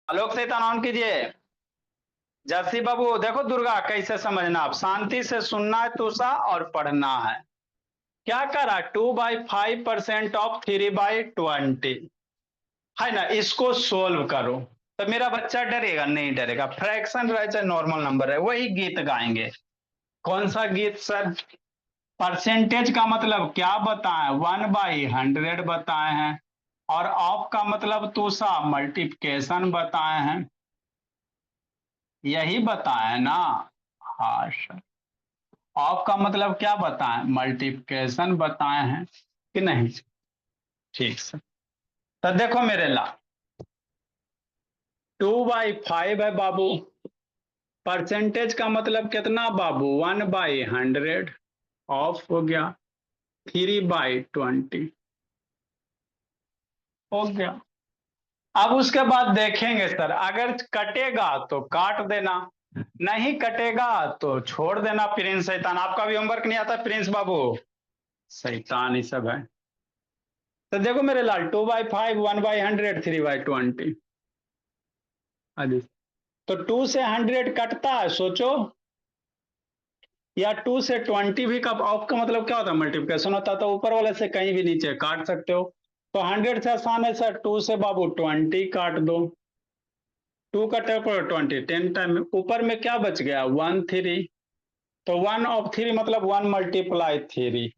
आलोक सहिता ऑन कीजिए। जर्सी बाबू देखो दुर्गा कैसे समझना, आप शांति से सुनना है तुषा और पढ़ना है। क्या करा 2/5% ऑफ 3/20 है ना, इसको सोल्व करो। तो मेरा बच्चा डरेगा नहीं? डरेगा। फ्रैक्शन रहे चाहे नॉर्मल नंबर है, वही गीत गाएंगे। कौन सा गीत सर? परसेंटेज का मतलब क्या बताएं? 1/100 बताए हैं। और ऑफ का मतलब तुषा मल्टीप्लिकेशन बताए हैं, यही बताए ना? हाँ सर। ऑफ का मतलब क्या बताएं? मल्टीप्लिकेशन बताए हैं कि नहीं? ठीक सर। तो देखो मेरे ला, 2/5 है बाबू। परसेंटेज का मतलब कितना बाबू? 1/100। ऑफ हो गया 3/20 हो गया। अब उसके बाद देखेंगे सर, अगर कटेगा तो काट देना, नहीं कटेगा तो छोड़ देना। प्रिंस शैतान, आपका भी होमवर्क नहीं आता प्रिंस बाबू? शैतान ही सब है। तो देखो मेरे लाल, 2/5, 1/100, 3/20। अभी तो 2 से 100 कटता है, सोचो। या 2 से 20 भी, कब ऑफ का मतलब क्या होता है? मल्टीप्लिकेशन होता है, तो ऊपर वाले से कहीं भी नीचे काट सकते हो। तो 100 से आसान है सर, 2 से बाबू 20 काट दो। 2 कटे पर 20, 10 टाइम ऊपर में क्या बच गया? 1/3। तो 1/3 मतलब 1 × 3।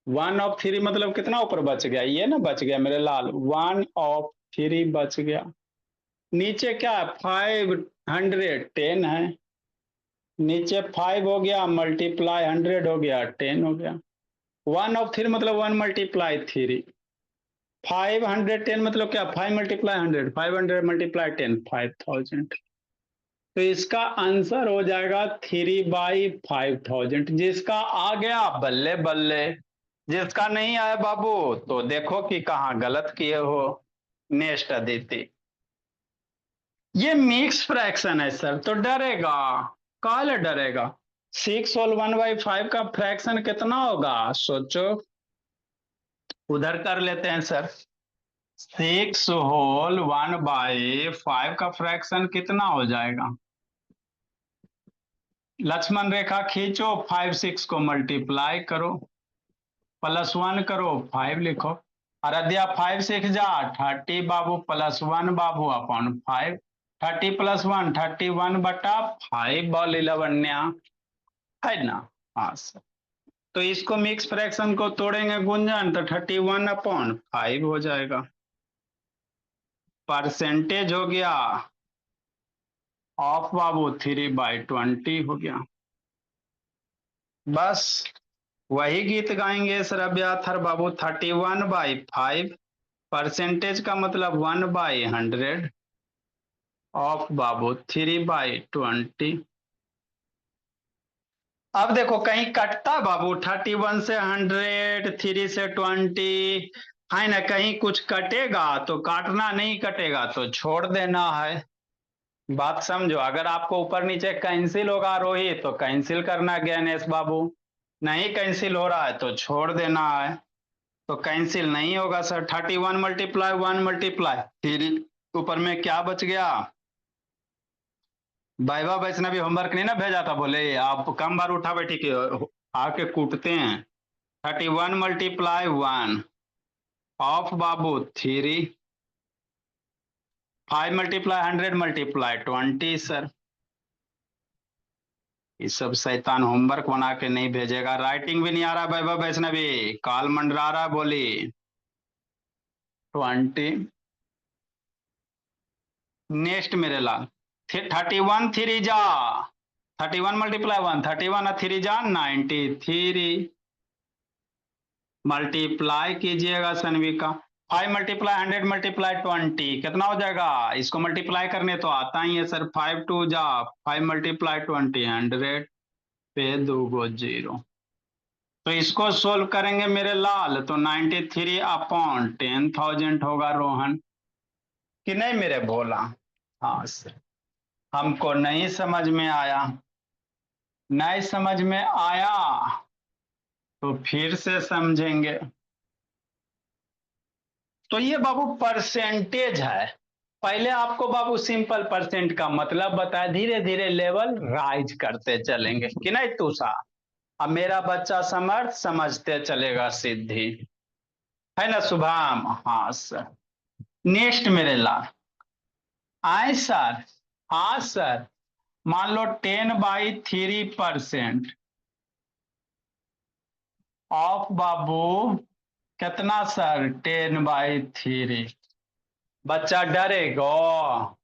1/3 मतलब कितना ऊपर बच गया? ये ना बच गया मेरे लाल, 1/3 बच गया। नीचे क्या है? 510 है। नीचे 5 हो गया, मल्टीप्लाई 100 हो गया, 10 हो गया। 1/3 मतलब 1 × 3। 510 मतलब क्या? 5 × 100, 500 × 10, 5000। तो इसका आंसर हो जाएगा 3/5000। जिसका आ गया बल्ले बल्ले, जिसका नहीं आया बाबू तो देखो कि कहाँ गलत किए हो। नेक्स्ट अदिति, ये मिक्स फ्रैक्शन है सर, तो डरेगा? काले डरेगा? 6 होल 1/5 का फ्रैक्शन कितना होगा? सोचो। उधर कर लेते हैं सर। 6 होल 1/5 का फ्रैक्शन कितना हो जाएगा? लक्ष्मण रेखा खींचो, 5 6 को मल्टीप्लाई करो, +1 करो, 5 लिखो। अरध्या 5 6 जा 30 बाबू, +1 बाबू अपॉन 5। 30 + 1 31/5 बॉल 11 है ना? हाँ सर। तो इसको मिक्स फ्रैक्शन को तोड़ेंगे गुंजन, तो 31/5 हो जाएगा। परसेंटेज हो गया ऑफ बाबू 3/20 हो गया। बस वही गीत गाएंगे श्रव्या थर बाबू, 31/5। परसेंटेज का मतलब 1/100 ऑफ बाबू 3/20। अब देखो कहीं कटता बाबू? 31 से 100, 3 से 20 है ना, कहीं कुछ कटेगा तो काटना, नहीं कटेगा तो छोड़ देना है। बात समझो। अगर आपको ऊपर नीचे कैंसिल होगा रोहित तो कैंसिल करना ज्ञानेश बाबू, नहीं कैंसिल हो रहा है तो छोड़ देना है। तो कैंसिल नहीं होगा सर। 31 × 1 × 3, ऊपर में क्या बच गया? वैभव वैष्णवी होमवर्क नहीं ना भेजा था, बोले आप कम बार उठा बैठी के आके कूटते हैं। 31 × 1 ऑफ बाबू 3। 5 × 100 × 20 सर। ये सब शैतान होमवर्क बना के नहीं भेजेगा, राइटिंग भी नहीं आ रहा वैभव वैष्णवी, काल मंडरा रहा बोली। 20। नेक्स्ट मेरे लाल, 31 3 जा 31 × 1, 31 और 3 जा 93। मल्टीप्लाई कीजिएगा सनविका। 5 × 100 × 20 कितना हो जाएगा? इसको मल्टीप्लाई करने तो आता ही है सर। 5 2 जा 5 × 20 100 पे 2 0। तो इसको सोल्व करेंगे मेरे लाल, तो 93/10,000 होगा रोहन, कि नहीं मेरे भोला? हाँ सर। हमको नहीं समझ में आया, नहीं समझ में आया तो फिर से समझेंगे। तो ये बाबू परसेंटेज है, पहले आपको बाबू सिंपल परसेंट का मतलब बताया, धीरे धीरे लेवल राइज करते चलेंगे कि नहीं तुषा। अब मेरा बच्चा समर्थ समझते चलेगा सिद्धि, है ना शुभाम। हाँ सर। नेक्स्ट मेरे लाल, आए सर। हाँ सर। मान लो 10/3% ऑफ बाबू कितना सर, 10/3। बच्चा डरेगा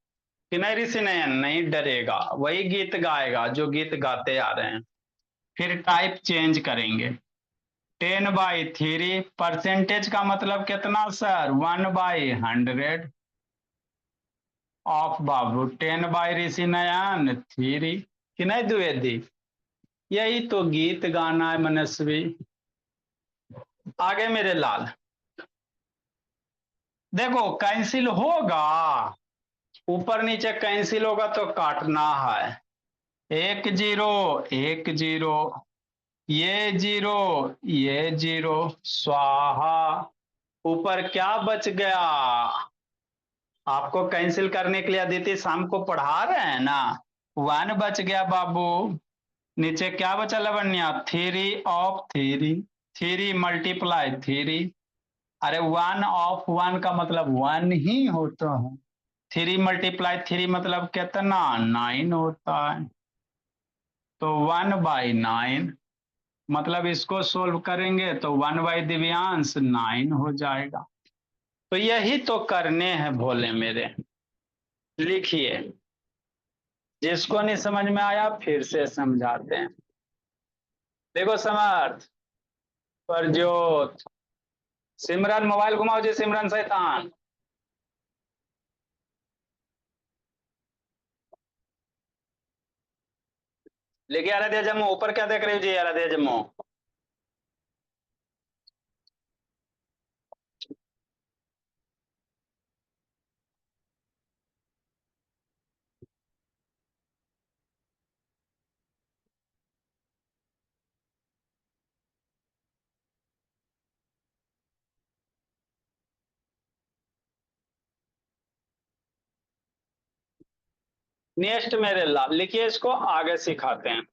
कि नहीं ऋषि नयन? नहीं डरेगा, वही गीत गाएगा जो गीत गाते आ रहे हैं। फिर टाइप चेंज करेंगे। 10/3 परसेंटेज का मतलब कितना सर, 1/100 ऑफ बाबू 10 ऋषि नयन 3 कि नहीं द्विवेदी? यही तो गीत गाना है मनस्वी। आगे मेरे लाल, देखो कैंसिल होगा, ऊपर नीचे कैंसिल होगा तो काटना है। 1 0 1 0, ये 0 ये 0, स्वाहा। ऊपर क्या बच गया? आपको कैंसिल करने के लिए अदिति शाम को पढ़ा रहे हैं ना। 1 बच गया बाबू। नीचे क्या बचा लवण्या? 3/3, 3 × 3। अरे 1/1 का मतलब 1 ही होता है। 3 × 3 मतलब कितना, 9 होता है। तो 1/9, मतलब इसको सोल्व करेंगे तो 1/दिव्यांश 9 हो जाएगा। तो यही तो करने हैं भोले मेरे। लिखिए, जिसको नहीं समझ में आया फिर से समझाते हैं। देखो समर्थ, परजोत, सिमरन मोबाइल घुमाओ जी, सिमरन शैतान। लेके आराध्या जम्मू, ऊपर क्या देख रहे हो जी आराध्या जम्मू? नेक्स्ट मेरे लाल, लिखिए इसको आगे सिखाते हैं।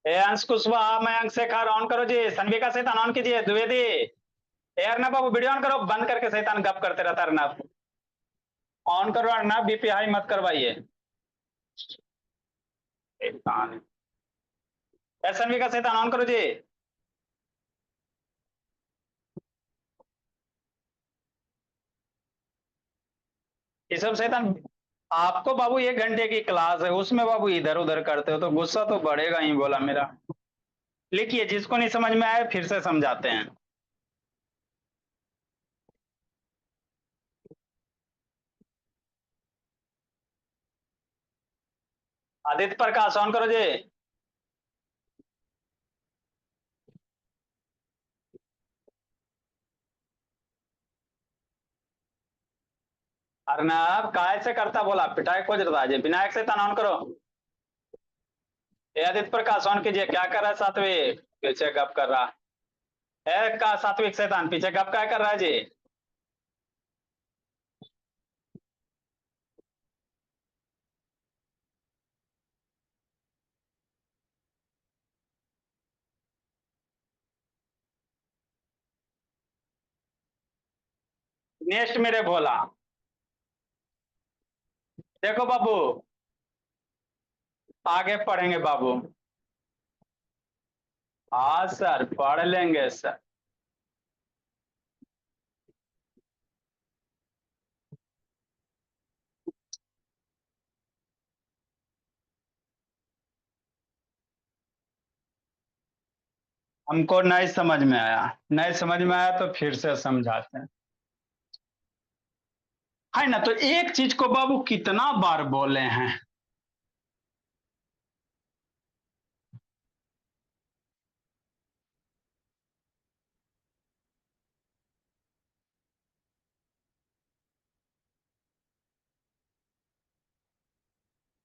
ए अंश कुशवाहा, मयंक शेखर ऑन करो जी, सन्विका शैतान ऑन कीजिए, द्विवेदी। ए अर्नब बाबू वीडियो ऑन करो, बंद करके शैतान गप करते रहता है अर्नब। ऑन करो अर्नब, बीपी हाई मत करवाइए। शैतान। ए सन्विका शैतान ऑन करो जी। ये सब शैतान। आपको बाबू 1 घंटे की क्लास है, उसमें बाबू इधर उधर करते हो तो गुस्सा तो बढ़ेगा ही बोला मेरा। लिखिए, जिसको नहीं समझ में आए फिर से समझाते हैं। आदित्य प्रकाश ऑन करो जी। अर्नब काय से करता बोला, पिटाई को जता जी। विनायक शैतान ऑन करो। ए आदित्य प्रकाश ऑन कीजिए, क्या कर रहा है सात्विक? पीछे गप कर रहा है का सात्विक शैतान, पीछे गप क्या कर रहा है जी? नेक्स्ट मेरे भोला, देखो बाबू, आगे पढ़ेंगे बाबू। हाँ सर, पढ़ लेंगे सर। हमको नहीं समझ में आया, नहीं समझ में आया तो फिर से समझाते हैं। है ना, तो एक चीज को बाबू कितना बार बोले हैं।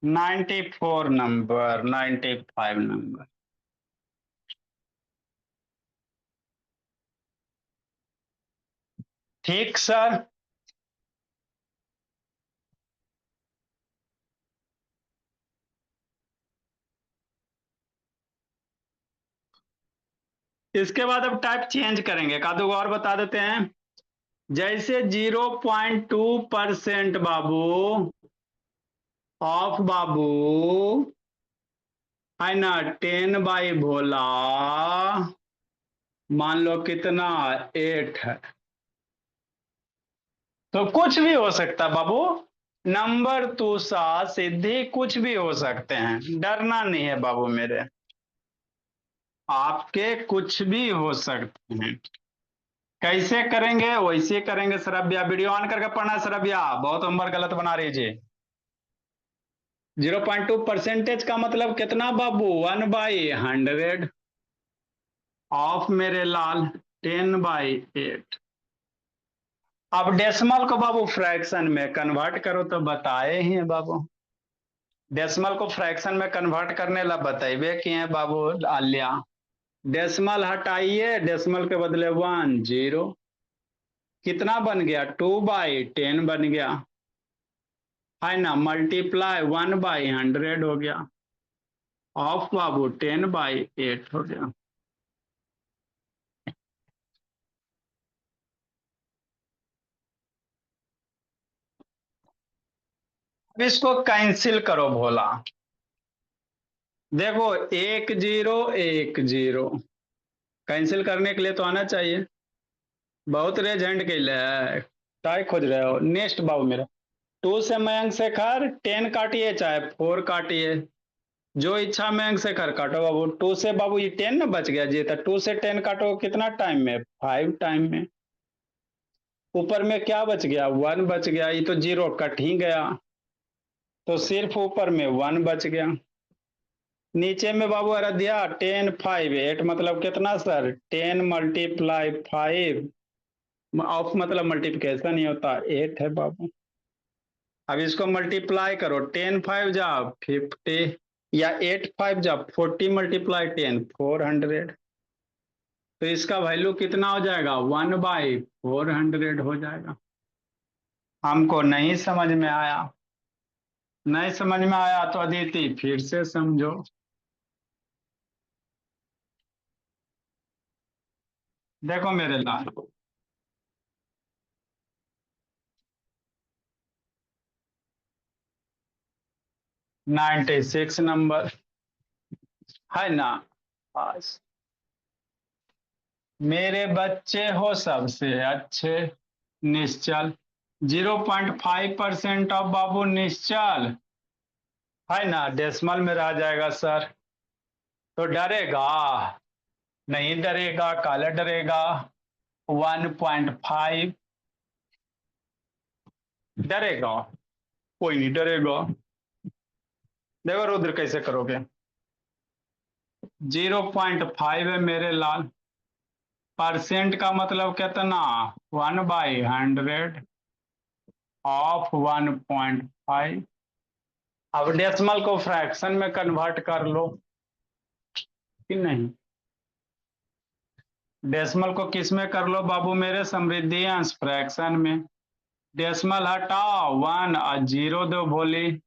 94 नंबर, 95 नंबर। ठीक सर। इसके बाद अब टाइप चेंज करेंगे, का दो और बता देते हैं। जैसे 0.2% बाबू ऑफ बाबू है ना, 10/भोला, मान लो कितना 8 है। तो कुछ भी हो सकता है बाबू, नंबर तुसा सिद्धि कुछ भी हो सकते हैं, डरना नहीं है बाबू मेरे, आपके कुछ भी हो सकते हैं। कैसे करेंगे वैसे करेंगे सरब्या, वीडियो ऑन करके पढ़ना सरब्या, बहुत नंबर गलत बना रही जी। 0.2% का मतलब कितना बाबू, 1/100 ऑफ मेरे लाल 10/8। अब डेसिमल को बाबू फ्रैक्शन में कन्वर्ट करो तो बताए ही हैं बाबू, डेसिमल को फ्रैक्शन में कन्वर्ट करने ला बताइए कि हैं बाबू आल्या। डेसिमल हटाइए, डेसिमल के बदले 1 0, कितना बन गया 2/10 बन गया, है ना, मल्टीप्लाई 1/100 हो गया, ऑफ बाबू 10/8 हो गया। अब इसको कैंसिल करो भोला, देखो 1 0 1 0, कैंसिल करने के लिए तो आना चाहिए। बहुत रेज हैंड के लिए टाई खोज रहे हो, नेक्स्ट बाबू मेरा 2 से मयंक शेखर 10 काटिए चाहे 4 काटिए, जो इच्छा मयंक शेखर काटो बाबू। 2 से बाबू ये 10 ना बच गया जी, तो 2 से 10 काटो कितना टाइम में, 5 टाइम में। ऊपर में क्या बच गया, 1 बच गया, ये तो 0 कट ही गया, तो सिर्फ ऊपर में 1 बच गया। नीचे में बाबू अरध्या 10 5 8 मतलब कितना सर, 10 × 5 ऑफ मतलब मल्टीप्लिकेशन ही होता, 8 है बाबू। अब इसको मल्टीप्लाई करो, 10 5 जा 50, या 8 5 जा 40 मल्टीप्लाई 10 400, तो इसका वैल्यू कितना हो जाएगा, 1/400 हो जाएगा। हमको नहीं समझ में आया, नहीं समझ में आया तो अदिति फिर से समझो। देखो मेरे लाल, 96 नंबर, है ना। बस मेरे बच्चे हो सबसे अच्छे, निश्चल 0.5% ऑफ बाबू निश्चल, है ना, डेसिमल में रह जाएगा सर, तो डरेगा नहीं, डरेगा काले डरेगा, 1.5 डरेगा, कोई नहीं डरेगा। देखो रुद्र कैसे करोगे, 0.5 है मेरे लाल, परसेंट का मतलब कितना, 1/100 ऑफ 1.5। अब डेसिमल को फ्रैक्शन में कन्वर्ट कर लो कि नहीं, डेसिमल को किस में कर लो बाबू मेरे, समृद्धि अंश फ्रैक्शन में। डेसिमल हटाओ 1 और 0 दो भोली,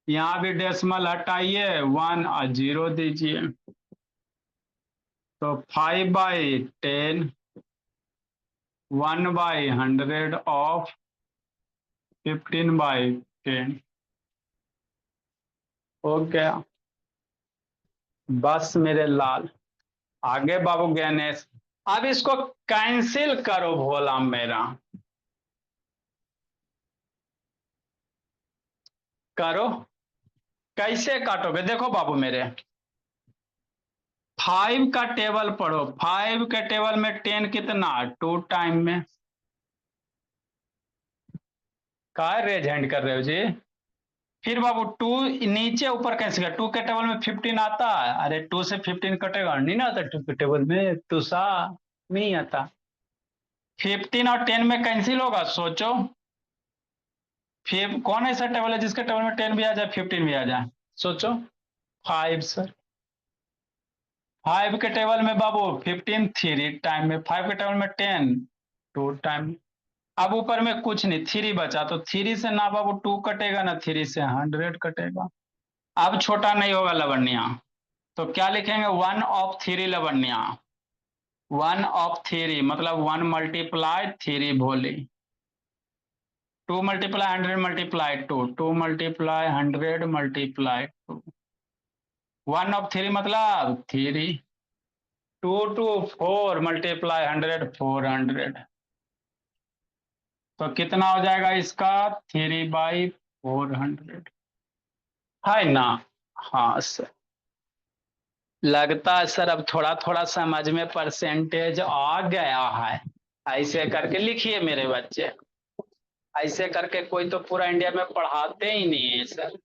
यहाँ भी डेसिमल हटाइए 1 और 0 दीजिए, तो 5/10 1/100 ऑफ 15/10 हो गया। बस मेरे लाल, आगे बाबू गणेश, अब इसको कैंसिल करो भोला मेरा, करो। कैसे काटोगे, देखो बाबू मेरे, 5 का टेबल पढ़ो, 5 के टेबल में 10 कितना 2 टाइम में, का रेज हैंड कर रहे हो जी। फिर बाबू 2 नीचे ऊपर कैसे कर, 2 के टेबल में 15 आता है, अरे 2 से 15 कटेगा नहीं ना आता, 2 के टेबल में तो सा नहीं आता, 15 और 10 में कैंसिल होगा, सोचो। फिर कौन ऐसा टेबल है जिसके टेबल में 10 भी आ जाए 15 भी आ जाए? सोचो। 5 सर। 5 के टेबल में बाबू 15 थ्री टाइम में, 5 के टेबल में 10 टू टाइम। अब ऊपर में कुछ नहीं, 3 बचा, तो 3 से ना बाबू 2 कटेगा ना 3 से 100 कटेगा। अब छोटा नहीं होगा लवण्या, तो क्या लिखेंगे? 1/3 लवण्या। 1/3 मतलब 1 × 3 2 × 100 × 2, 2 × 100 × 2। 1/3 मतलब 3। 2 to 4 × 100 400। तो कितना हो जाएगा इसका? 3/400 है ना? हाँ सर। लगता है सर अब थोड़ा थोड़ा समझ में परसेंटेज आ गया है। ऐसे करके लिखिए मेरे बच्चे, ऐसे करके कोई तो पूरा इंडिया में पढ़ाते ही नहीं है सर।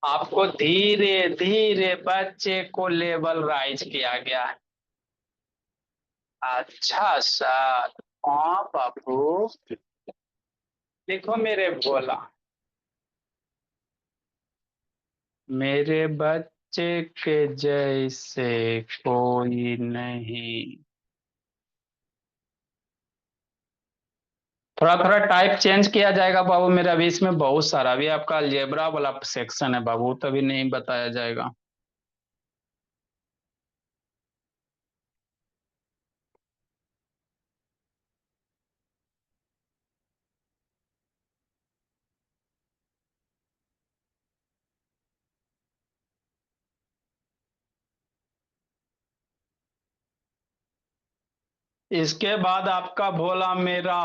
आपको धीरे धीरे बच्चे को लेवल राइज किया गया है। अच्छा सर। हाँ बाबू। देखो मेरे बोला, मेरे बच्चे के जैसे कोई नहीं। थोड़ा थोड़ा टाइप चेंज किया जाएगा बाबू मेरा, अभी इसमें बहुत सारा, अभी आपका अलजेब्रा वाला सेक्शन है बाबू, तभी नहीं बताया जाएगा। इसके बाद आपका भोला मेरा,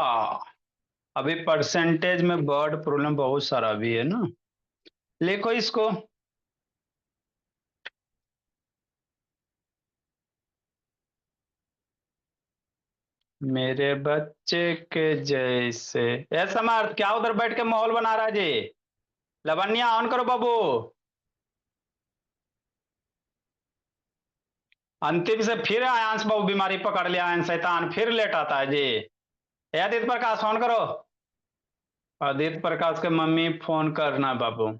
अभी परसेंटेज में वर्ड प्रॉब्लम बहुत सारा भी है ना। लिखो इसको। मेरे बच्चे के जैसे, ए समर्थ क्या उधर बैठ के माहौल बना रहा है जी? लवण्या ऑन करो बाबू। अंतिम से फिर आयांश बाबू बीमारी पकड़ लिया, आयन शैतान फिर लेट आता है जी। ए आदित्य प्रकाश ऑन करो। आदित्य प्रकाश के मम्मी फोन करना बाबू।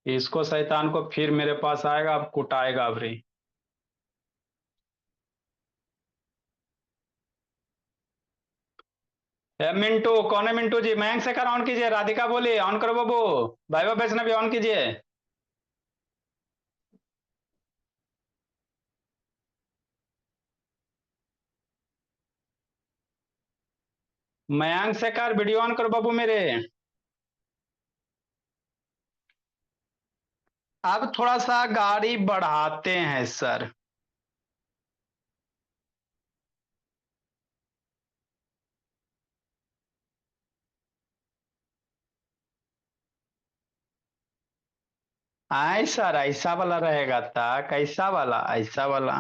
इसको शैतान को फिर मेरे पास आएगा, अब कुटाएगा अबरी। ए मिंटू कौन है? मिंटू जी मयंक शेखर ऑन कीजिए, राधिका बोली ऑन करो बाबू। भाई वैष्णवी ऑन कीजिए। मयंक शेखर वीडियो ऑन करो बाबू मेरे। अब थोड़ा सा गाड़ी बढ़ाते हैं सर। आए सर, ऐसा वाला रहेगा था, कैसा वाला? ऐसा वाला।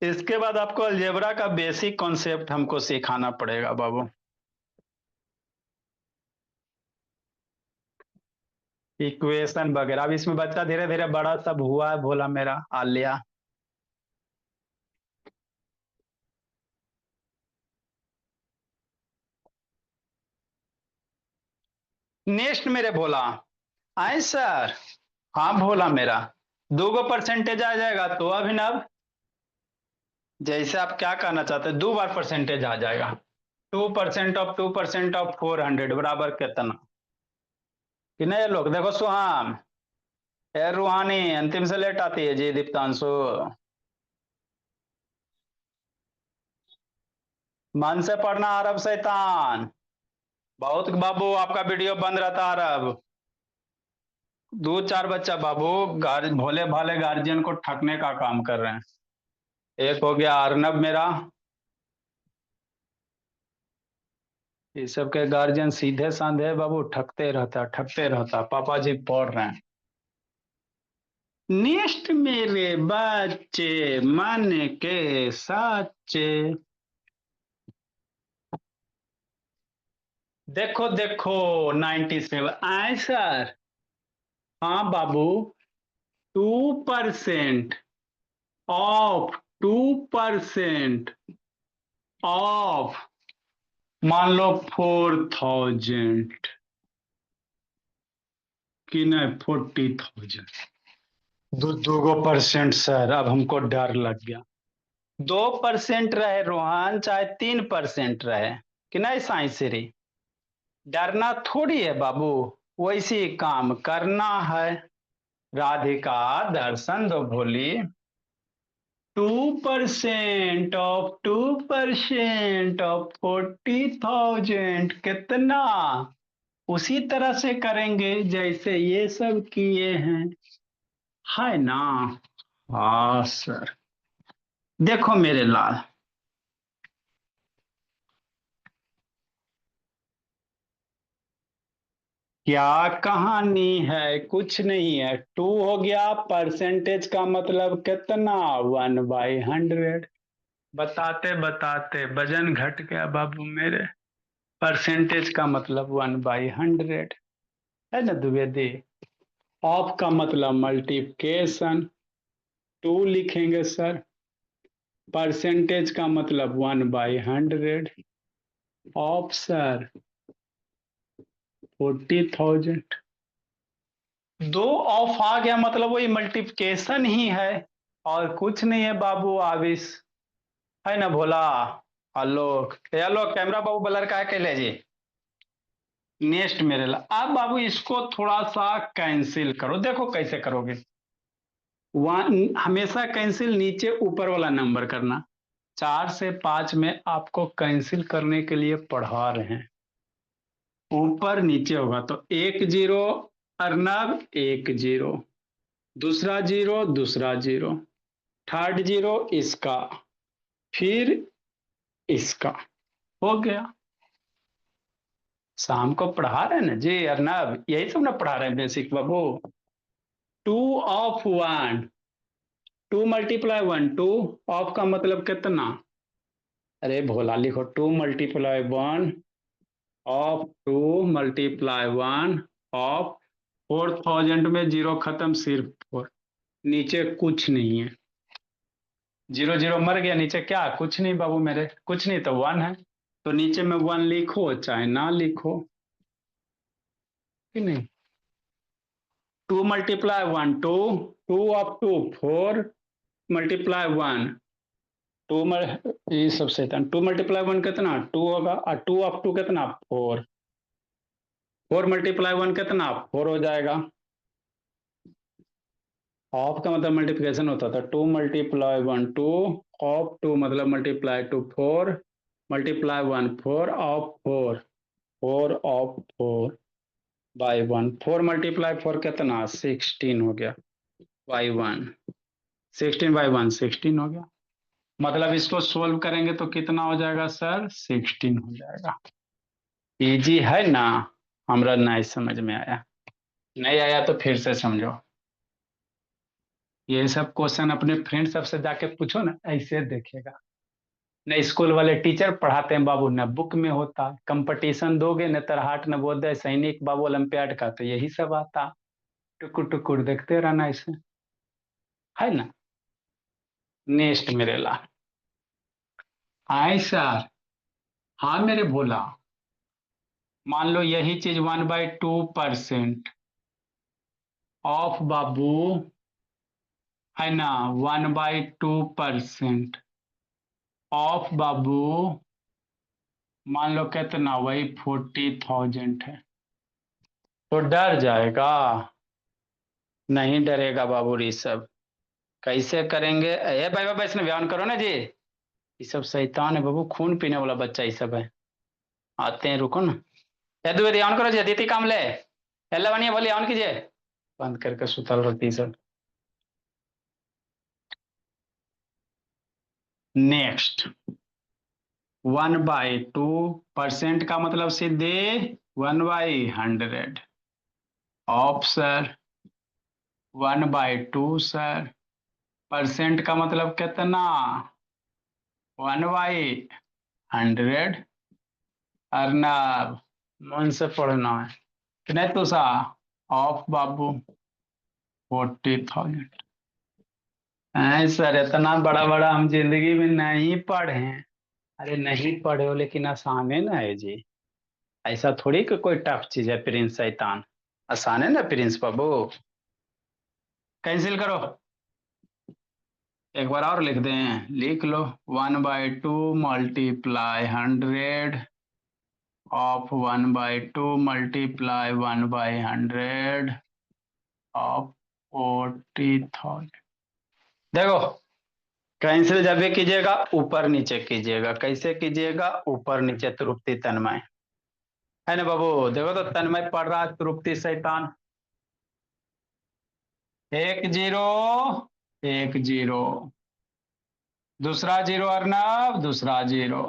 इसके बाद आपको अलजेब्रा का बेसिक कॉन्सेप्ट हमको सिखाना पड़ेगा बाबू। इक्वेशन वगैरह, अब इसमें बच्चा धीरे धीरे बड़ा सब हुआ है भोला मेरा आलिया। नेक्स्ट मेरे भोला। आए सर। हाँ भोला मेरा, 2 परसेंटेज आ जाएगा तो अभिनव, जैसे आप क्या कहना चाहते हैं, 2 बार परसेंटेज आ जाएगा। 2% ऑफ 400 बराबर कितना? कि नहीं लोग देखो सुहाम, ए रूहानी अंतिम से लेट आती है जी, दीप्तांशु। मन से पढ़ना अरब शैतान। बहुत बाबू आपका वीडियो बंद रहता है अरब। 2 4 बच्चा बाबू भोले भाले गार्जियन को ठगने का काम कर रहे हैं। एक हो गया अर्नब मेरा। ये सब के गार्जियन सीधे साधे बाबू, ठगते रहता, पापा जी पढ़ रहे हैं। नेक्स्ट मेरे बच्चे मन के साचे। देखो देखो 97 आए सर। हाँ बाबू। 2% ऑफ 2% ऑफ मान लो 4000 कि नहीं 40,000 दो परसेंट सर, अब हमको डर लग गया। 2% रहे रोहन चाहे 3% रहे कि नहीं साइंसरी, डरना थोड़ी है बाबू, वैसी काम करना है। राधिका दर्शन दो भोली। 2% ऑफ 2% ऑफ 40,000 कितना, उसी तरह से करेंगे जैसे ये सब किए हैं, है ना। हाँ सर, देखो मेरे लाल, क्या कहानी है, कुछ नहीं है। 2 हो गया, परसेंटेज का मतलब कितना, 1/100। बताते बताते वजन घट गया बाबू मेरे। परसेंटेज का मतलब 1/100 है ना द्विवेदी। ऑफ का मतलब मल्टीप्लिकेशन, 2 लिखेंगे सर। परसेंटेज का मतलब 1/100 ऑफ सर 40,000। दो ऑफ आ गया मतलब वही मल्टीप्लिकेशन ही है, और कुछ नहीं है बाबू। आविश है ना भोला। आलोक आलोक कैमरा बाबू ब्लर का है कैले जी। नेक्स्ट मेरे ला, अब बाबू इसको थोड़ा सा कैंसिल करो, देखो कैसे करोगे। वन हमेशा कैंसिल नीचे ऊपर वाला नंबर करना। 4 से 5 में आपको कैंसिल करने के लिए पढ़ा रहे हैं। ऊपर नीचे होगा तो 1 जीरो, अर्नब 1 जीरो, दूसरा जीरो, दूसरा जीरो, थर्ड जीरो इसका, फिर इसका, हो गया। शाम को पढ़ा रहे हैं ना जी अर्नब, यही सब ना पढ़ा रहे हैं बेसिक बाबू। 2 ऑफ 1, 2 × 1 2, ऑफ का मतलब कितना, अरे भोला लिखो 2 × 1 ऑफ 2 × 1 ऑफ 4000 में जीरो खत्म, सिर्फ 4, नीचे कुछ नहीं है। जीरो जीरो मर गया, नीचे क्या, कुछ नहीं बाबू मेरे, कुछ नहीं तो 1 है। तो नीचे में 1 लिखो चाहे ना लिखो कि नहीं। 2 × 1 2, 2 ऑफ 2 4 मल्टीप्लाई 1, ये सब शैतान। 2 × 1 कितना 2 होगा, और 2 ऑफ 2 कितना 4, 4 × 1 कितना 4 हो जाएगा। ऑफ का मतलब मल्टीप्लिकेशन होता था, 2 × 1 2 ऑफ 2 मतलब मल्टीप्लाई 2 4 मल्टीप्लाई 1 4 ऑफ 4 4 ऑफ 4/1, 4 × 4 कितना 16 हो गया, बाई 1, 16/1 16 हो गया। मतलब इसको सोल्व करेंगे तो कितना हो जाएगा सर, 16 हो जाएगा। इजी है ना। हमरा नहीं समझ में आया, नहीं आया तो फिर से समझो। ये सब क्वेश्चन अपने फ्रेंड सबसे जाके पूछो ना, ऐसे देखेगा। न स्कूल वाले टीचर पढ़ाते हैं बाबू, न बुक में होता। कंपटीशन दोगे न तरहाट नवोदय सैनिक बाबू ओलंपियाड का, तो यही सब आता। टुकुर टुकुर देखते रहना इसे, है ना। नेक्स्ट मेरे ला, आए सर। हाँ मेरे भोला, मान लो यही चीज 1/2% ऑफ बाबू, है ना 1/2% ऑफ बाबू, मान लो कितना, वही 40,000 है। तो डर जाएगा, नहीं डरेगा बाबू ऋषभ। कैसे करेंगे, ए भाई बाबा इसने बयान करो ना जी। ये सब शैतान है बाबू, खून पीने वाला बच्चा ये सब है। आते हैं रुको ना। ए द्विवेदी ऑन करो जी, दीदी काम ले। एल्ला बनिए बोलिए ऑन कीजिए। बंद करके सुतल रहती सब। नेक्स्ट 1/2% का मतलब सीधे 1/100 ऑफ सर 1/2 सर, परसेंट का मतलब कितना 1/100। अर्नब मन से पढ़ना है कि नहीं, तो सा ऑफ बाबू 40,000। है सर, इतना बड़ा बड़ा हम जिंदगी में नहीं पढ़े हैं। अरे नहीं पढ़े हो लेकिन आसान है ना है जी। ऐसा थोड़ी कि कोई टफ चीज है प्रिंस शैतान। आसान है ना प्रिंस बाबू। कैंसिल करो। एक बार और लिख दें, लिख लो। 1/2 मल्टीप्लाई 100 ऑफ 1/2 मल्टीप्लाई 1/100 ऑफ 40,000। देखो, कैंसिल जब भी कीजिएगा ऊपर नीचे कीजिएगा। कैसे कीजिएगा? ऊपर नीचे त्रुप्ति तन्मय। है ना बाबू? देखो तो तन्मय पढ़ रहा है त्रुप्ति शैतान। 1 0 1 0। दूसरा 0 अर्नब, दूसरा 0।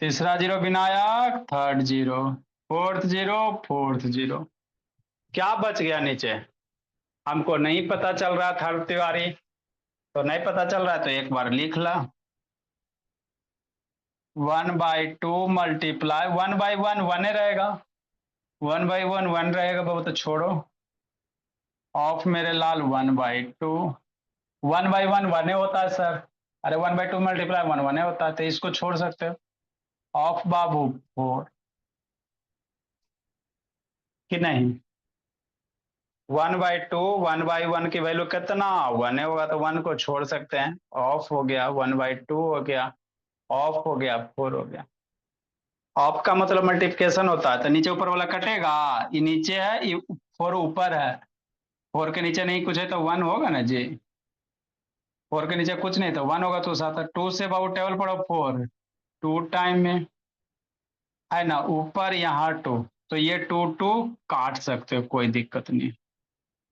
तीसरा 0 विनायक, थर्ड 0। Fourth 0, fourth 0। क्या बच गया नीचे? हमको नहीं पता चल रहा था तिवारी। तो नहीं पता चल रहा है तो एक बार लिख ला। 1/2 मल्टीप्लाई 1/1 वन रहेगा। 1/1 वन रहेगा बाबू, तो छोड़ो। ऑफ मेरे लाल 1/2। 1/1 वन होता है सर। अरे 1/2 मल्टीप्लाई 1 होता है, तो इसको छोड़ सकते हो। ऑफ बाबू 4। कि नहीं? 1/2 1/1 की वैल्यू कितना? 1 होगा, तो 1 को छोड़ सकते हैं। ऑफ हो गया 1/2 हो गया। ऑफ हो गया 4 हो गया। ऑफ का मतलब मल्टीप्लिकेशन होता है, तो नीचे ऊपर वाला कटेगा। ये नीचे है, ये 4 ऊपर है। 4 के नीचे नहीं कुछ है तो 1 होगा ना जी। 4 के नीचे कुछ नहीं तो 1 होगा, तो साथ 2 से बाबू टेबल पढ़ो 4। 2 टाइम में है ना, ऊपर यहाँ 2। तो ये 2 2 काट सकते हो, कोई दिक्कत नहीं।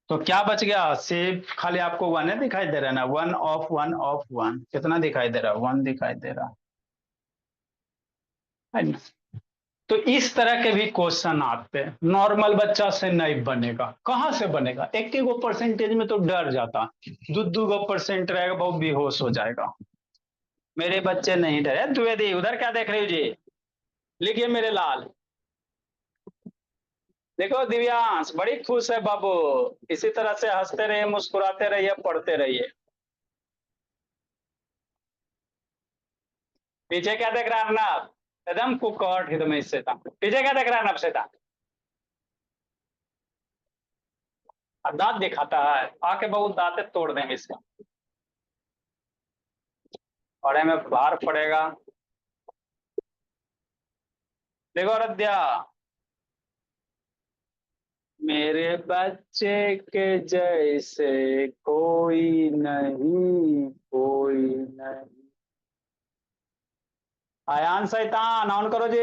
तो क्या बच गया? सिर्फ खाली आपको 1 है दिखाई दे रहा है ना। 1 ऑफ 1 ऑफ 1 कितना दिखाई दे रहा है? 1 दिखाई दे रहा है ना। तो इस तरह के भी क्वेश्चन आते हैं। नॉर्मल बच्चा से नहीं बनेगा। कहाँ से बनेगा? एक एक गो परसेंटेज में तो डर जाता। दो दो गो परसेंट रहेगा, बहुत बेहोश हो जाएगा। मेरे बच्चे नहीं डरे। द्विवेदी उधर क्या देख रहे हो जी? लिखिए मेरे लाल। देखो दिव्यांश बड़ी खुश है बाबू। इसी तरह से हंसते रहिए, मुस्कुराते रहिए, पढ़ते रहिए। पीछे क्या देख रहा है अर्नब? एकदम कुकट एकदम इससे था। पीछे क्या देख रहा है अर्नब से था? दांत दिखाता है आके, बहुत दांत तोड़ देंगे इसका। पढ़े में भार पड़ेगा। देखो रद्या, मेरे बच्चे के जैसे कोई नहीं, कोई नहीं। आयान शैतान ऑन करो जी।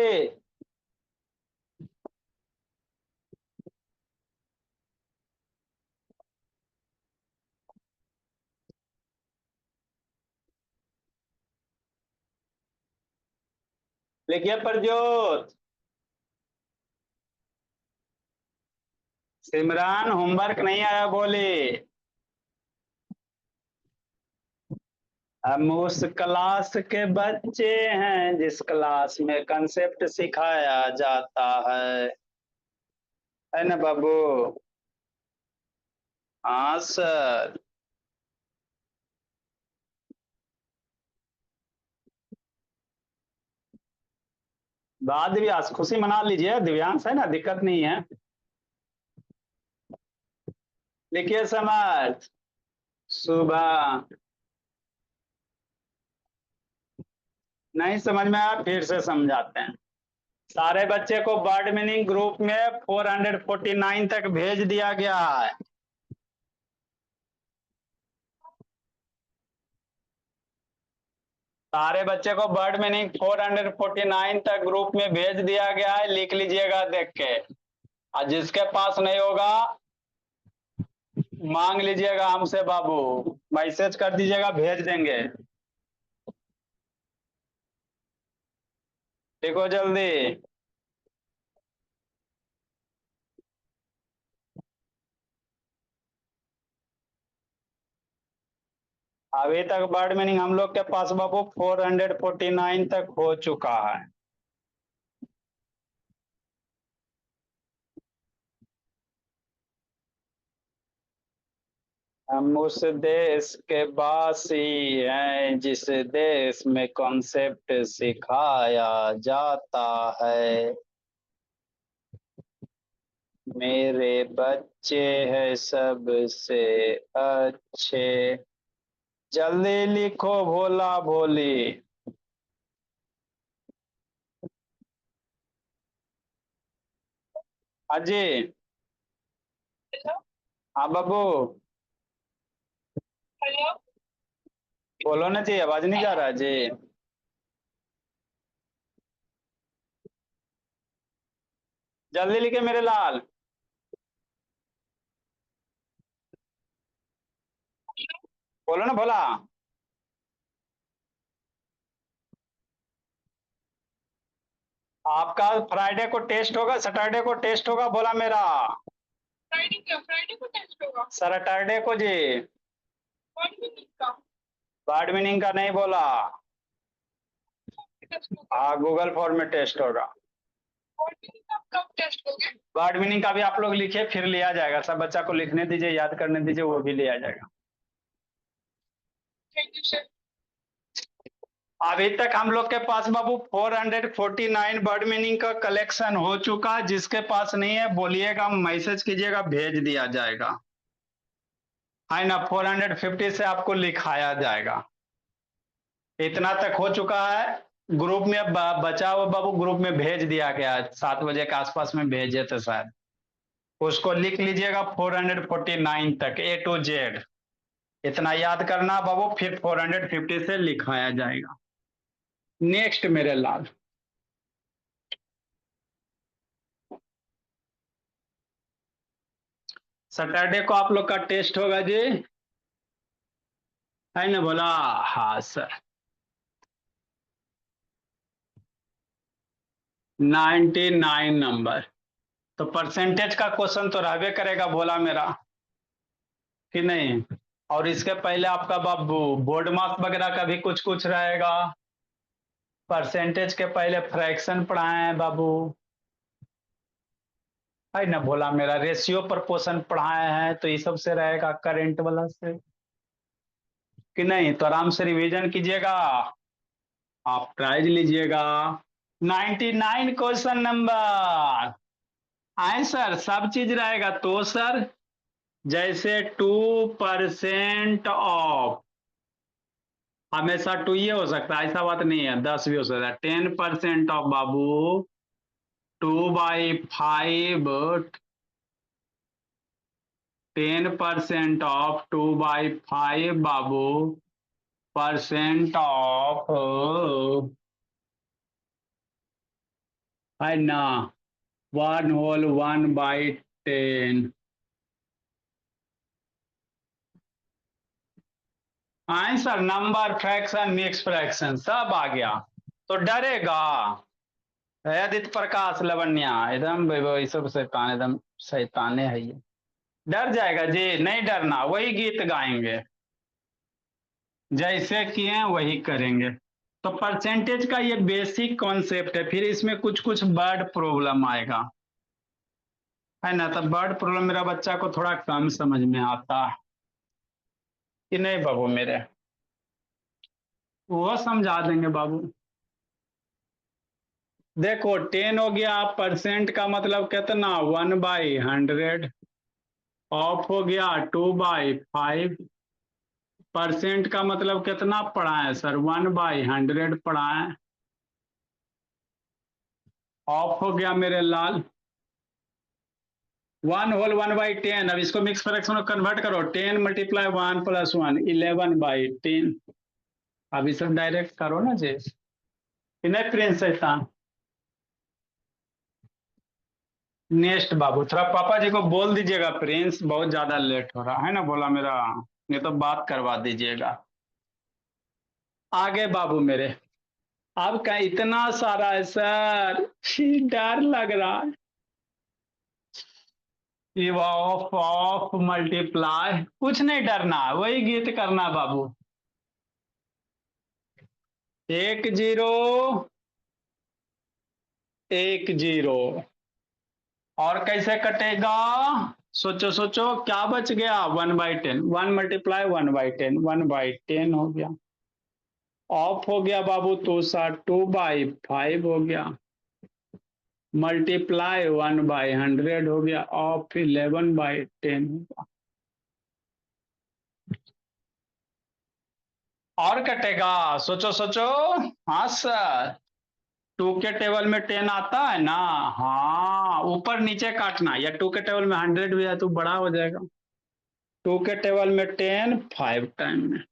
लिखिए प्रज्योत। सिमरान होमवर्क नहीं आया बोली। हम उस क्लास के बच्चे हैं जिस क्लास में कंसेप्ट सिखाया जाता है ना बाबू? हाँ सर। बाद दिव्यांश खुशी मना लीजिए, दिव्यांश है ना, दिक्कत नहीं है। लिखिए समझ। सुबह। नहीं समझ में आया फिर से समझाते हैं। सारे बच्चे को वर्ड मीनिंग ग्रुप में 449 तक भेज दिया गया है। सारे बच्चे को वर्ड मीनिंग 449 तक ग्रुप में भेज दिया गया है, लिख लीजिएगा देख के। और जिसके पास नहीं होगा मांग लीजिएगा हमसे बाबू। मैसेज कर दीजिएगा, भेज देंगे। देखो जल्दी। अभी तक वर्ड मीनिंग हम लोग के पास बाबू 449 तक हो चुका है। हम उस देश के वासी हैं जिस देश में कॉन्सेप्ट सिखाया जाता है। मेरे बच्चे हैं सबसे अच्छे। जल्दी लिखो भोला भोली। अजय। हाँ बाबू। बोलो ना जी, आवाज नहीं जा रहा जी। जल्दी लिखे मेरे लाल। बोलो ना भोला। आपका फ्राइडे को टेस्ट होगा, सैटरडे को टेस्ट होगा बोला मेरा। फ्राइडे को टेस्ट होगा, सैटरडे को जी। वर्ड मीनिंग का नहीं बोला। हाँ, गूगल फॉर्म में टेस्ट होगा। कब टेस्ट होगा? वर्ड मीनिंग का भी आप लोग लिखे, फिर लिया जाएगा। सब बच्चा को लिखने दीजिए, याद करने दीजिए, वो भी लिया जाएगा। Thank you sir. अभी तक हम लोग के पास बाबू 449 वर्ड मीनिंग का कलेक्शन हो चुका है। जिसके पास नहीं है बोलिएगा, मैसेज कीजिएगा, भेज दिया जाएगा। है ना, 450 से आपको लिखाया जाएगा। इतना तक हो चुका है। ग्रुप में अब बचा हुआ बाबू, ग्रुप में भेज दिया गया है, 7 बजे के आसपास में भेजे थे शायद। उसको लिख लीजिएगा 449 तक, A to Z। इतना याद करना बाबू, फिर 450 से लिखाया जाएगा। नेक्स्ट मेरे लाल। सैटरडे को आप लोग का टेस्ट होगा जी, है ना बोला। हाँ सर। 99 नंबर। तो परसेंटेज का क्वेश्चन तो रहबे करेगा बोला मेरा, कि नहीं। और इसके पहले आपका बाबू बोर्ड मार्क्स वगैरह का भी कुछ कुछ रहेगा। परसेंटेज के पहले फ्रैक्शन पढ़ाए हैं बाबू, है ना बोला मेरा। रेशियो प्रपोर्शन पढ़ाए हैं, तो ये सब से रहेगा, करेंट वाला से, कि नहीं। तो आराम से रिवीजन कीजिएगा, आप प्राइज लीजिएगा। 99 क्वेश्चन नंबर आए सर, सब चीज रहेगा तो सर। जैसे 2% ऑफ, हमेशा 2 ये हो सकता है, ऐसा बात नहीं है, 10 भी हो सकता है। 10% of Babu, 2/5। 10% of 2/5 Babu, percent of, है ना, 1/1/10। Answer number, fraction, mix fraction सब आ गया। तो डरेगा है आदित्य प्रकाश लवण्या, एकदम ये सब शैतान, एकदम शैताने है ये। डर जाएगा जी, नहीं डरना, वही गीत गाएंगे, जैसे किए हैं वही करेंगे। तो परसेंटेज का ये बेसिक कॉन्सेप्ट है, फिर इसमें कुछ कुछ वर्ड प्रॉब्लम आएगा, है ना। तो वर्ड प्रॉब्लम मेरा बच्चा को थोड़ा कम समझ में आता है, कि नहीं बाबू मेरे। वो समझा देंगे बाबू। देखो 10 हो गया, परसेंट का मतलब कितना, 1/100। ऑफ हो गया 2/5। परसेंट का मतलब कितना पढ़ाए सर, 1/100 पढ़ाए। ऑफ हो गया मेरे लाल 1/1/10। अब इसको मिक्स फ्रैक्शन में कन्वर्ट करो, 10 × 1 + 1, 11/10। अब इसे डायरेक्ट करो ना जी, नहीं प्रिंस शैतान। नेक्स्ट बाबू, थोड़ा पापा जी को बोल दीजिएगा, प्रिंस बहुत ज्यादा लेट हो रहा है ना बोला मेरा, ये तो बात करवा दीजिएगा। आगे बाबू मेरे, अब क्या इतना सारा है सर, डर लग रहा है। ऑफ मल्टीप्लाई, कुछ नहीं डरना, वही गीत करना बाबू। 1 0 1 0। और कैसे कटेगा, सोचो सोचो क्या बच गया, 1/10, 1 × 1/10, 1/10 हो गया। ऑफ हो गया बाबू, तो 2/5 हो गया, मल्टीप्लाई 1/100 हो गया, ऑफ 11/10 होगा। और कटेगा, सोचो सोचो। हाँ सर, 2 के टेबल में 10 आता है ना, हाँ ऊपर नीचे काटना, या 2 के टेबल में 100 भी है तो बड़ा हो जाएगा। 2 के टेबल में 10, 5 टाइम में।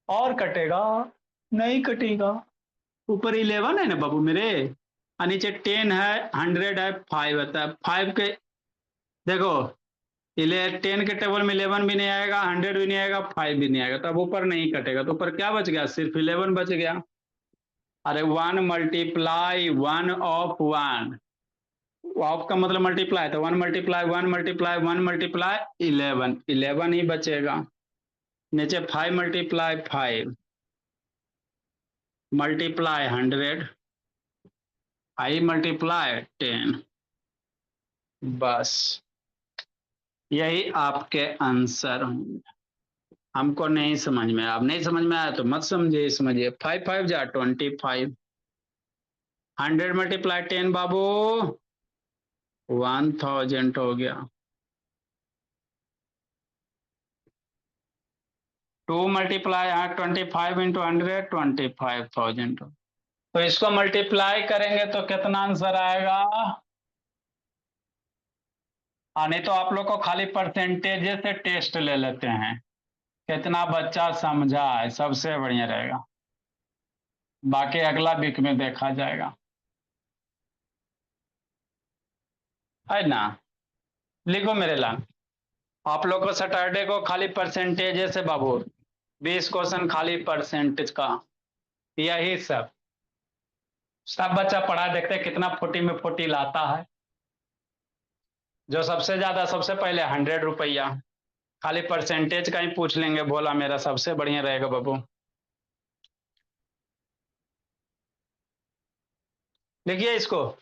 और कटेगा, नहीं कटेगा। ऊपर 11 है ना बाबू मेरे, और नीचे 10 है, 100 है, 5 आता है, 5 के देखो, 10 के टेबल में 11 भी नहीं आएगा, 100 भी नहीं आएगा, 5 भी नहीं आएगा, तब ऊपर नहीं कटेगा। तो ऊपर क्या बच गया, सिर्फ 11 बच गया। अरे 1 × 1 ऑफ 1, ऑफ का मतलब मल्टीप्लाई, तो 1 × 1 × 1 × 11, 11 ही बचेगा। नीचे 5 × 5 मल्टीप्लाई 100, आई मल्टीप्लाई 10, बस यही आपके आंसर होंगे। हमको नहीं समझ में, आप नहीं समझ में आया तो मत समझिए, समझिए। 5 5 जा 25, 100 × 10 बाबू 1000 हो गया। 2 × 25 × 100, 25,000। तो इसको मल्टीप्लाई करेंगे तो कितना आंसर आएगा। नहीं तो आप लोग को खाली परसेंटेज से टेस्ट ले लेते हैं, कितना बच्चा समझा है, सबसे बढ़िया रहेगा। बाकी अगला वीक में देखा जाएगा, है ना। लिखो मेरे लाल, आप लोग को सैटरडे को खाली परसेंटेज से बाबू 20 क्वेश्चन खाली परसेंटेज का, यही सब। सब बच्चा पढ़ा, देखते कितना 40 में 40 लाता है। जो सबसे ज्यादा सबसे पहले 100 रुपया, खाली परसेंटेज का ही पूछ लेंगे, बोला मेरा सबसे बढ़िया रहेगा बाबू। देखिए इसको,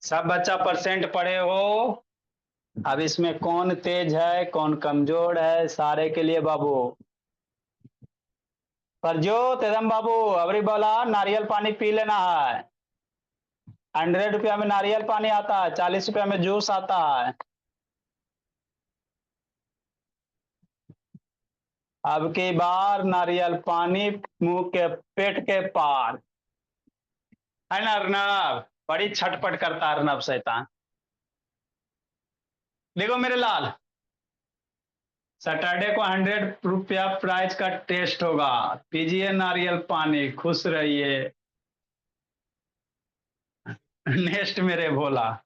सब बच्चा परसेंट पढ़े हो। अब इसमें कौन तेज है कौन कमजोर है, सारे के लिए बाबू। परजोत एकदम बाबू, अबरी बोला नारियल पानी पी लेना है। 100 रुपया में नारियल पानी आता है, 40 रुपया में जूस आता है। अब की बार नारियल पानी मुंह के पेट के पार, है ना अर्नब, बड़ी छटपट करता है अर्नब शैतान। देखो मेरे लाल, सैटरडे को 100 रुपया प्राइस का टेस्ट होगा, पीजिए नारियल पानी, खुश रहिए। नेक्स्ट मेरे भोला,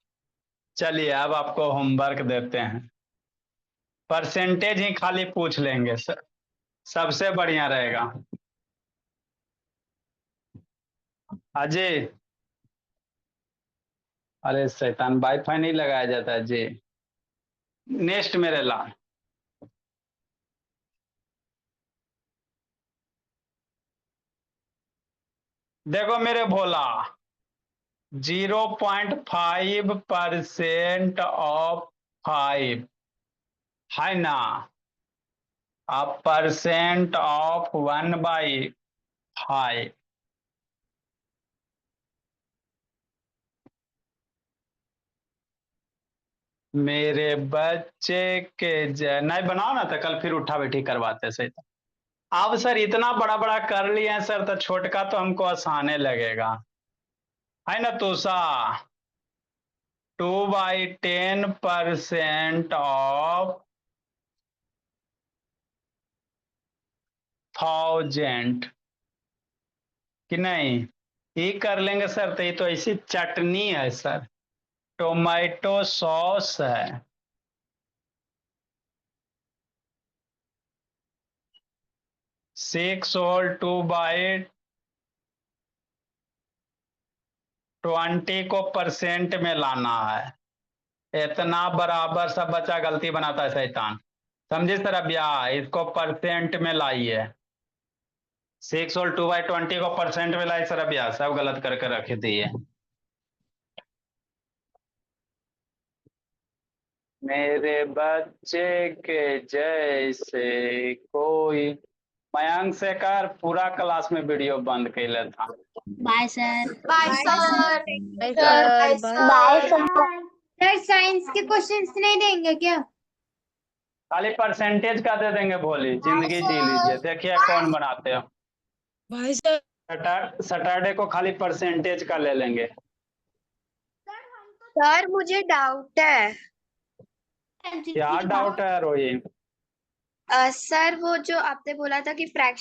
चलिए अब आपको होमवर्क देते हैं, परसेंटेज ही खाली पूछ लेंगे सर, सबसे बढ़िया रहेगा। अजय, अरे शैतान वाईफाई नहीं लगाया जाता है जी। नेक्स्ट मेरे लाल, देखो मेरे भोला, 0.5% ऑफ 5, है ना। अब परसेंट ऑफ 1/5, मेरे बच्चे के नहीं बनाओ ना, तो कल फिर उठा बैठी करवाते सही। अब सर इतना बड़ा बड़ा कर लिए हैं सर, तो छोटका तो हमको आसाने लगेगा, है ना तोसा। 2/10% ऑफ 1000, कि नहीं, ये कर लेंगे सर। तो ये तो ऐसी चटनी है सर, टोमेटो सॉस है। 6 होल 2/20 को परसेंट में लाना है। इतना बराबर सब बच्चा गलती बनाता है शैतान, समझे सर। अब या इसको परसेंट में लाइए, 6 होल 2/20 को परसेंट में लाइए सर। अब या सब गलत करके रख दिए। मेरे बच्चे के जैसे कोई। मयंक शेखर पूरा क्लास में वीडियो बंद कैले था। Bye sir. Bye sir. Bye bye sir. Bye sir. Sir. Sir science के क्वेश्चंस नहीं देंगे क्या? खाली परसेंटेज का दे देंगे, भोली जिंदगी जी लीजिए, देखिए कौन बनाते हो। Bye sir. सैटरडे को खाली परसेंटेज का ले लेंगे। सर मुझे डाउट है। क्या डाउट है रोही? सर वो जो आपने बोला था कि फ्रैक्शन